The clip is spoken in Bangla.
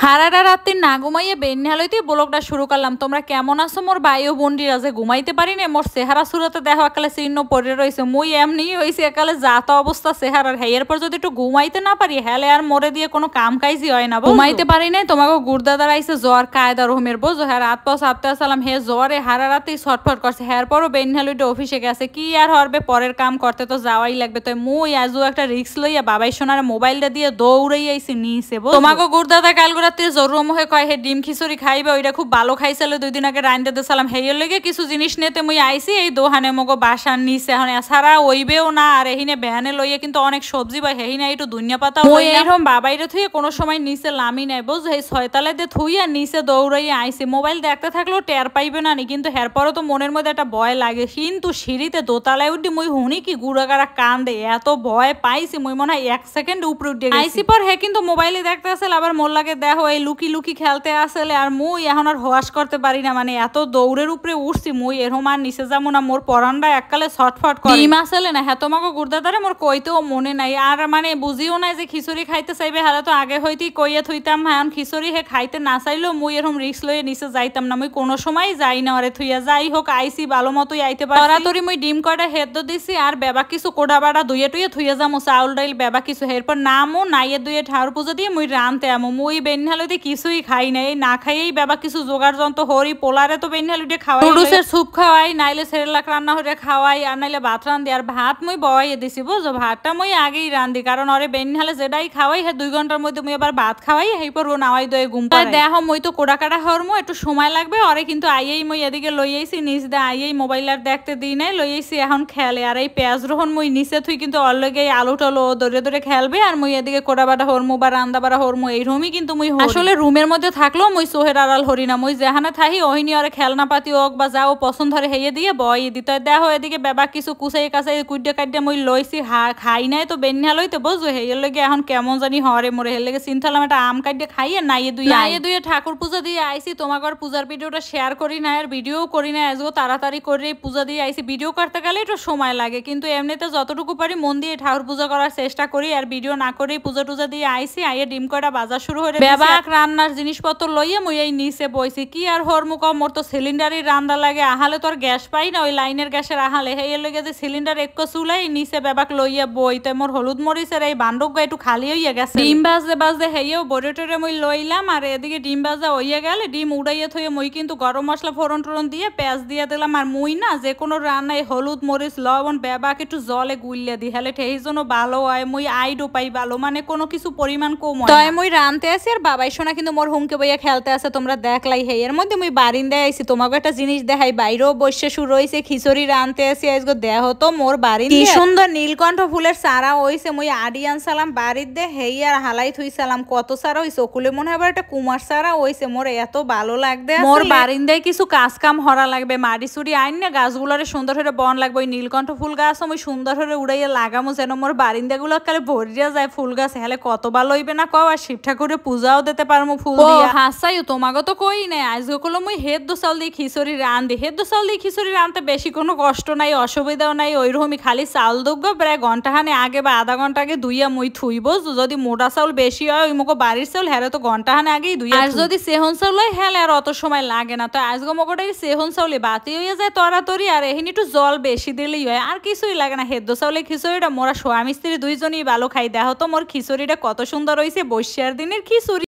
সারাটা রাত্রি না ঘুমাইয়ে বেন্যালইতে ব্লগটা শুরু করলাম। তোমরা কেমন আছো মোর ভাই ও বোনরা? যে ঘুমাইতে পারি না, মোর চেহারা সুরতে দেখো একালে চিহ্ন পড়ে রয়েছে। মুই এমনি হয়েছে একালে যাত অবস্থা চেহারার। হ্যাঁ এরপর যদি একটু ঘুমাইতে না পারি হেলে আর মরে দিয়ে কোনো কাম কাইজি হয় না। ঘুমাইতে পারি নাই, তোমাকে গুড়দাদার আইসে জ্বর কায়দা রহমের বোঝো। হ্যাঁ রাত পাও সাপতে আসলাম, হে জ্বরে হারা রাতেই ছটফট করছে। হ্যাঁ পরও বেন্যালইটা অফিসে গেছে, কি আর হরবে পরের কাম করতে তো যাওয়াই লাগবে। তো মুই আজও একটা রিক্স লইয়া বাবাই সোনার মোবাইলটা দিয়ে দৌড়াই আইসি নিচে। তোমাকে গুড়দাদা কাল রাতে জরুর মুখে কয় হে ডিম খিচুড়ি খাইবে, ওইটা খুব ভালো খাইছিল 2 দিন আগে রাইন্দা দিয়েছিলাম। হেয়ের লেগে কিছু জিনিস নিতে মুই আইসি এই দোহানে মগো বাসার নিচে। এখন এছাড়া ওইবেও না আর এহিনে বেহানে লইয়া কিন্তু অনেক সবজি বা হেহিনে একটু দুনিয়া পাতা ওই এরকম বাবাইরে থুয়ে কোনো সময় নিচে লামি নাই বুঝ। এই 6 তলায় দিয়ে থুইয়া নিচে দৌড়াইয়া আইসি। মোবাইল দেখতে থাকলেও টের পাইবে না নি, কিন্তু হেরপরও তো মনের মধ্যে একটা ভয় লাগে। কিন্তু সিঁড়িতে দোতলায় উঠি মুই হুনি কি গুড়াগাড়া কান্দে, এত ভয় পাইছি মুই মনে হয় 1 সেকেন্ড উপরে উঠে আইসি। পর হে কিন্তু মোবাইলে দেখতে আসলে আবার মোর লাগে দেখো এই লুকি লুকি খেলতে আসলে। আর মুই এখন আর হোয়াস করতে পারি না, মানে এত দৌড়ের উপরে উঠছি মুই এরকম আর নিচে যাবো না। মোর পরানটা এককালে ছটফট করে ডিম আসলে না। হ্যাঁ তোমাকে গুড়দাদারে মোর কইতেও মনে নাই আর মানে বুঝিও নাই যে খিচুড়ি খাইতে চাইবে। হ্যাঁ তো আগে হইতেই কইয়া থইতাম। হ্যাঁ খিচুড়ি হে খাইতে না চাইলেও মুই এরকম রিক্স লইয়ে নিচে যাইতাম না। মুই কোনো সময় যাই না ওরে থুইয়া। যাই হোক আইসি ভালো মতোই আইতে পারি। তাড়াতাড়ি মুই ডিম কয়টা হেদ্দ দিছি আর বেবা কিছু কোডা বাড়া দুইয়ে টুইয়ে থুইয়া যামো চাউল ডাইল বেবা কিছু। এরপর নামও নাইয়ে দুইয়ে ঠাকুর পুজো দিয়ে মুই রানতে আমো। মুই বেন্যালইতে কিছুই খাই নাই, না খাইয়েই বাবা কিছু জোগাড় যন্ত্র হরি পোলারে তো বেন্যালইতে খাওয়াই, নুডলসের স্যুপ খাওয়াই, নাইলে সেরেলাক রান্না হরে খাওয়াই, আর নাইলে ভাত রান্ধি। আর ভাত মুই বয়াইয়ে দিছি বুঝো, ভাতটা মুই আগেই রান্ধি কারণ ওরে বেন্যালে যেটাই খাওয়াই হ্যাঁ 2 ঘন্টার মধ্যে মুই আবার ভাত খাওয়াই হেইপর ও নাওয়াই দয়ে ঘুম পাড়াই। দেখো মুই তো কোড়া কাটা হরমু একটু সময় লাগবে ওরে, কিন্তু আইয়েই মুই এদিকে লইয়াইছি নিচ দে আইয়েই মোবাইল আর দেখতে দিই নাই, লইয়াইছি এখন খেলে। আর এই পেঁয়াজ রোহন মুই নিচে থুই কিন্তু ওর লগে আলু টালু দরে দরে খেলবে আর মুই এদিকে কোড়া বাটা হরমু বা রান্দা বাড়া হরমু। এই রুমই কিন্তু মুই আসলে রুমের মধ্যে থাকলেও মুই সোহের আড়াল হরি না। মুই যেখানে থাকি ওহিনী ওরে খেলনা পাতি হোক বা যাও পছন্দ ধরে হেয়ে দিয়ে বয় দিতে দেখো। এদিকে বেবা কিছু কুচাই কাচাই কুইডে কাইডে মুই লইছি খাই নাই তো বেন্যা লইতে বুঝো। হেয়ের লেগে এখন কেমন জানি হরে মোরে হের লেগে চিন্তালাম একটা আম কাইডে খাইয়ে নাইয়ে দুইয়ে ঠাকুর পূজা দিয়ে আইসি। তোমাকে পূজার ভিডিওটা শেয়ার করি না আর ভিডিও করি না আজও তাড়াতাড়ি করে পূজা দিয়ে আইসি। ভিডিও করতে গেলে একটু সময় লাগে, কিন্তু এমনিতে যতটুকু পারি মন দিয়ে ঠাকুর পূজা করার চেষ্টা করি। আর ভিডিও না করেই পূজা টুজা দিয়ে আইসি। আইয়ে ডিম কয়টা বাজার শুরু হয়ে বেবা রান্নার জিনিসপত্র লইয়ে মুই এই নিচে বইছি। কি আর হরমুক মোর তো সিলিন্ডারই রান্না লাগে, আহালে তো আর গ্যাস পাই না ওই লাইনের গ্যাসের আহালে। হেয়ে লেগে যে সিলিন্ডার এক চুলাই নিচে বেবাক লইয়া বই। তাই মোর হলুদ মরিচের এই বান্ডক একটু খালি হইয়া গেছে। ডিম বাজতে বাজতে হেয়েও বড়ে টরে মুই লইলাম। আর এদিকে ডিম ভাজা হইয়া গেলে ডিম উড়াইয়া থইয়ে মুই কিন্তু গরম মশলা ফোড়ন টোড়ন দিয়ে পেঁয়াজ দিয়ে দিলাম। আর মুই না যে কোনো রান্নায় হলুদ মরিচ লবণ বেবাক একটু জলে গুলিয়া দিই, হেলে ঠেই জন্য ভালো হয়। মুই আইডো পাই ভালো, মানে কোনো কিছু পরিমাণ কম হয়। তাই মুই রানতে আসি আর বাবাই সোনা কিন্তু মোর হুমকে বইয়া খেলতে আছে। তোমরা দেখলাই হে এর মধ্যে মুই বারিন্দায় আইছি। তোমাকে একটা জিনিস দেখাই, বাইরেও বসে শুরু হয়েছে খিচুড়ি রানতে আসি। আজকে দেহ তো মোর বাড়ির কি সুন্দর নীলকণ্ঠ ফুলের চারা হইছে। মুই আডি আনসালাম বাড়ির দে হেই আর হালাই থুইসালাম। কত চারা হইছে ওকুলে মনে হয় একটা কুমার চারা হইছে। মোর এত ভালো লাগবে মোর বারিন্দায় কিছু কাজ কাম হরা লাগবে। মাটি চুরি আইন না গাছগুলোরে সুন্দর করে বন লাগবে। ওই নীলকণ্ঠ ফুল গাছ আমি সুন্দর করে উড়াইয়া লাগামো যেন মোর বারিন্দাগুলো কালে ভরিয়া যায় ফুল গাছ। হেলে কত ভালো হইবে না কও। আর শিব ঠাকুরে পূজাও দিতে পারমু ফুল দিয়া। হাসাই তোমাকে তো কই নাই আজকে কলো মুই হেদ্দ চাউল দিয়ে খিচুড়ি রান্ধি। হেদ্দ চাউল দিয়ে খিচুড়ি রানতে বেশি কোনো কষ্ট নাই, অসুবিধাও নাই। ওইরকমই খালি চাউল দুগো প্রায় ঘন্টাখানে আগে বা আধা ঘন্টা আগে ধুইয়া মুই থুইব। যদি মোটা চাউল বেশি হয় ওই মগো বাড়ির চাউল হেরে তো ঘন্টাখানে আগেই ধুইয়া। আর যদি সেহন চাউল হয় হেলে আর অত সময় লাগে না। তো আজকে মগোটাই সেহন চাউলে বাতি হইয়া যায় তরাতরি। আর এহিনি একটু জল বেশি দিলেই হয়, আর কিছুই লাগে না। হেদ্দ চাউলে খিচুড়িটা মোরা স্বামী স্ত্রী দুইজনই ভালো খাই। দেখো তো মোর খিচুড়িটা কত সুন্দর হয়েছে বৈশার দিনের খিচুড়ি।